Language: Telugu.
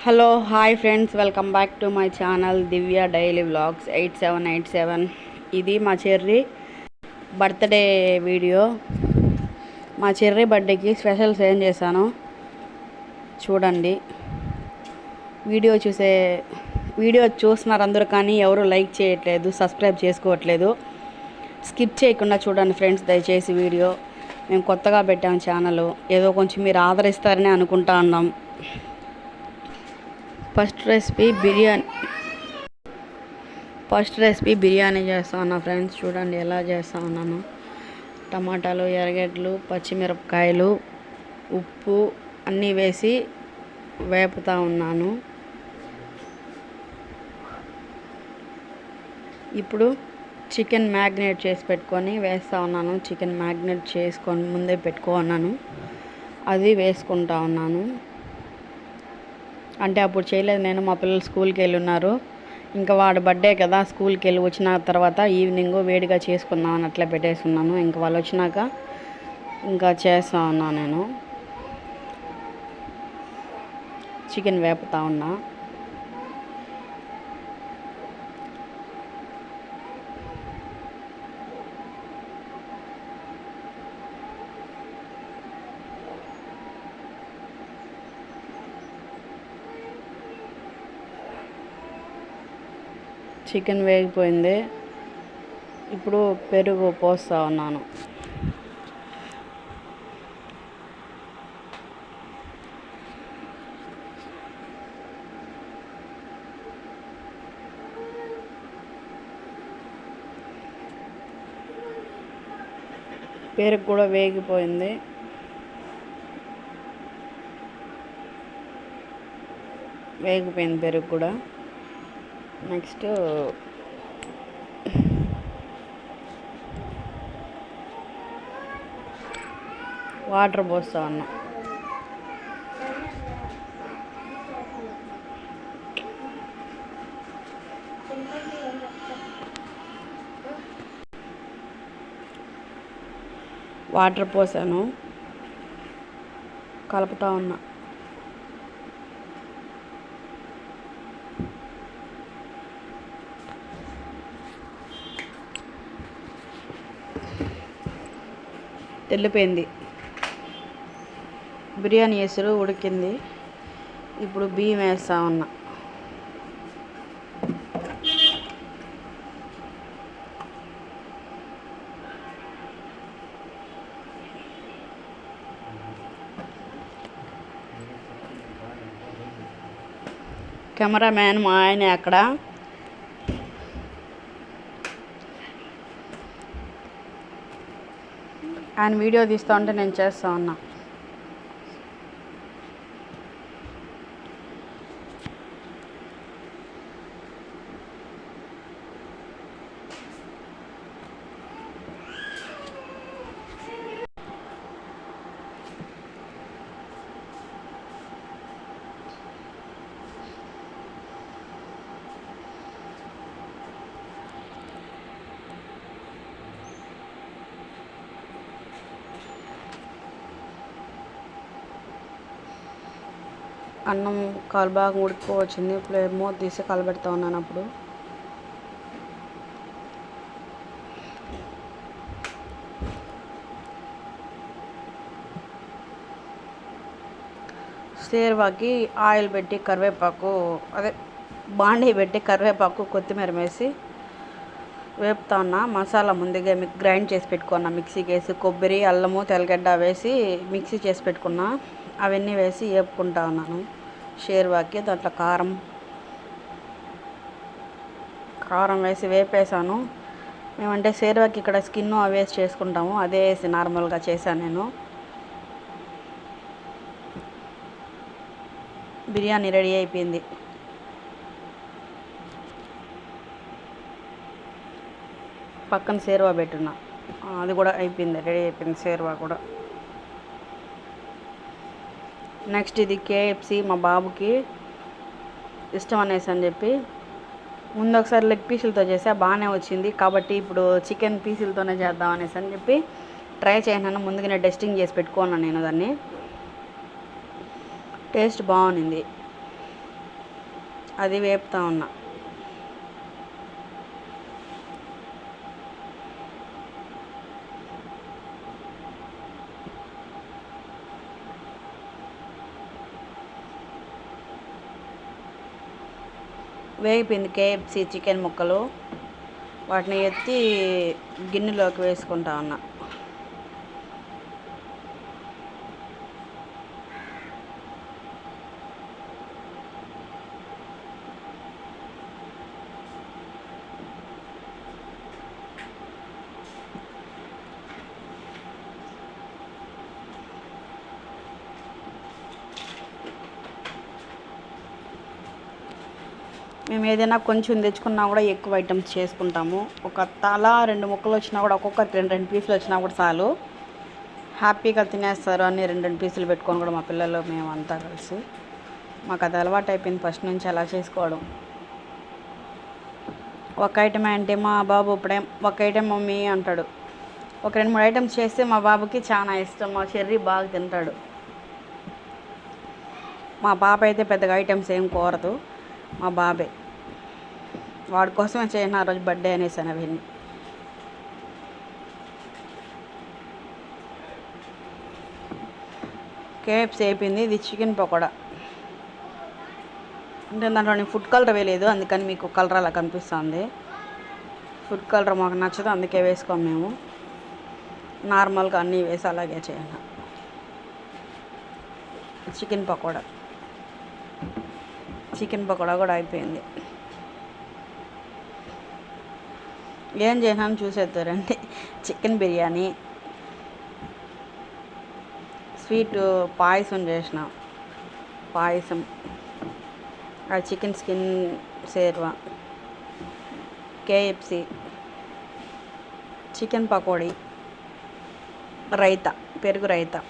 Hello hi friends, welcome back to my channel Divya daily vlogs 8787. ఇది మా చెర్రీ బర్త్డే వీడియో. మా చెర్రీ బర్త్డేకి స్పెషల్స్ ఏం చేశాను చూడండి. వీడియో చూస్తున్నారు అందరూ, కానీ ఎవరు లైక్ చేయట్లేదు, సబ్స్క్రైబ్ చేసుకోవట్లేదు. స్కిప్ చేయకుండా చూడండి ఫ్రెండ్స్, దయచేసి వీడియో. మేము కొత్తగా పెట్టాము ఛానల్, ఏదో కొంచెం మీరు ఆదరిస్తారని అనుకుంటా ఉన్నాం. ఫస్ట్ రెసిపీ బిర్యానీ చేస్తా ఉన్నా ఫ్రెండ్స్. చూడండి ఎలా చేస్తా ఉన్నాను. టమాటాలు, ఎర్రగడ్డలు, పచ్చిమిరపకాయలు, ఉప్పు అన్నీ వేసి వేపుతా ఉన్నాను. ఇప్పుడు చికెన్ మ్యాగ్నేట్ చేసి పెట్టుకొని వేస్తూ ఉన్నాను. చికెన్ మ్యాగ్నేట్ చేసుకొని ముందే పెట్టుకున్నాను, అది వేసుకుంటా ఉన్నాను. అంటే అప్పుడు చేయలేదు నేను, మా పిల్లలు స్కూల్కి వెళ్ళి ఉన్నారు. ఇంకా వాడు బర్త్డే కదా, స్కూల్కి వెళ్ళి వచ్చిన తర్వాత ఈవినింగ్ వేడిగా చేసుకుందాం అని అట్లా పెట్టేసుకున్నాను. ఇంకా వాళ్ళు వచ్చినాక ఇంకా చేస్తా ఉన్నా. నేను చికెన్ వేపుతా ఉన్నా. చికెన్ వేగిపోయింది. ఇప్పుడు పెరుగు పోస్తా ఉన్నాను. పెరుగు కూడా వేగిపోయింది. పెరుగు కూడా. నెక్స్ట్ వాటర్ పోస్తా ఉన్నా. వాటర్ పోసాను, కలుపుతా ఉన్నా. తెల్లిపోయింది. బిర్యానీ ఎసురు ఉడికింది. ఇప్పుడు బియ్యం వేస్తా ఉన్నా. కెమెరామ్యాన్ మా ఆయన అక్కడ. ఆయన వీడియో తీస్తూ ఉంటే నేను చేస్తూ ఉన్నా. అన్నం కాలు బాగా ఉడికిపోవచ్చింది. ఇప్పుడు మూత తీసి కలబెడతా ఉన్నాను. అప్పుడు సేర్వాకి ఆయిల్ పెట్టి బాండీ పెట్టి కరివేపాకు, కొత్తిమీర వేసి వేపుతా ఉన్నా. మసాలా ముందుగా గ్రైండ్ చేసి పెట్టుకున్నా. మిక్సీకి వేసి కొబ్బరి, అల్లము, తెల్లగడ్డ వేసి మిక్సీ చేసి పెట్టుకున్నా. అవన్నీ వేసి వేపుకుంటా ఉన్నాను. షేర్వాకి దాంట్లో కారం వేసి వేపేసాను. మేమంటే షేర్వాకి ఇక్కడ స్కిన్ అవి వేసి చేసుకుంటాము, అదే వేసి నార్మల్గా చేశాను నేను. బిర్యానీ రెడీ అయిపోయింది. పక్కన షేర్వా పెట్టున్నా, అది కూడా అయిపోయింది, రెడీ అయిపోయింది షేర్వా కూడా. నెక్స్ట్ ఇది KFC మా బాబుకి ఇష్టం అనేసి అని చెప్పి ముందు ఒకసారి లెగ్ పీసులతో చేసా, బాగానే వచ్చింది. కాబట్టి ఇప్పుడు చికెన్ పీసులతోనే చేద్దాం అనేసి అని చెప్పి ట్రై చేయను. ముందుగానే టెస్టింగ్ చేసి పెట్టుకున్నాను నేను దాన్ని. టేస్ట్ బాగుంది. అది వేపుతా ఉన్నా. వేగిపోయింది కేఎఫ్సి చికెన్ ముక్కలు. వాటిని ఎత్తి గిన్నెలోకి వేసుకుంటా ఉన్నా. మేము ఏదైనా కొంచెం తెచ్చుకున్నా కూడా ఎక్కువ ఐటమ్స్ చేసుకుంటాము. ఒక తల 2 ముక్కలు వచ్చినా కూడా, ఒక్కొక్కరికి 2 పీసులు వచ్చినా కూడా చాలు, హ్యాపీగా తినేస్తారు. అన్నీ 2 పీసులు పెట్టుకొని కూడా మా పిల్లలు మేమంతా కలిసి. మాకు అది అలవాటు అయిపోయింది ఫస్ట్ నుంచి అలా చేసుకోవడం. ఒక ఐటమే అంటే మా బాబు ఇప్పుడేం ఒక ఐటెం మమ్మీ అంటాడు. ఒక 2-3 ఐటమ్స్ చేస్తే మా బాబుకి చాలా ఇష్టం. మా చెర్రీ బాగా తింటాడు. మా పాప అయితే పెద్దగా ఐటమ్స్ ఏం కోరదు. మా బాబే, వాడి కోసమే చేయను ఆ రోజు బర్త్డే అనేసాను అవన్నీ. కేఎఫ్సి అయిపోయింది. ఇది చికెన్ పకోడా. అంటే దాంట్లో ఫుడ్ కలర్ వేయలేదు, అందుకని మీకు కలర్ అలా కనిపిస్తుంది. ఫుడ్ కలర్ మాకు నచ్చదు, అందుకే వేసుకోము మేము. నార్మల్గా అన్నీ వేసి అలాగే చేయండి. చికెన్ పకోడా కూడా అయిపోయింది. ఏం చేసినాను చూసేద్దారండి. చికెన్ బిర్యానీ, స్వీట్ పాయసం చేసిన, చికెన్ స్కిన్ షేర్వా, కేఎఫ్సి, చికెన్ పకోడీ, రైతా, పెరుగు రైతా.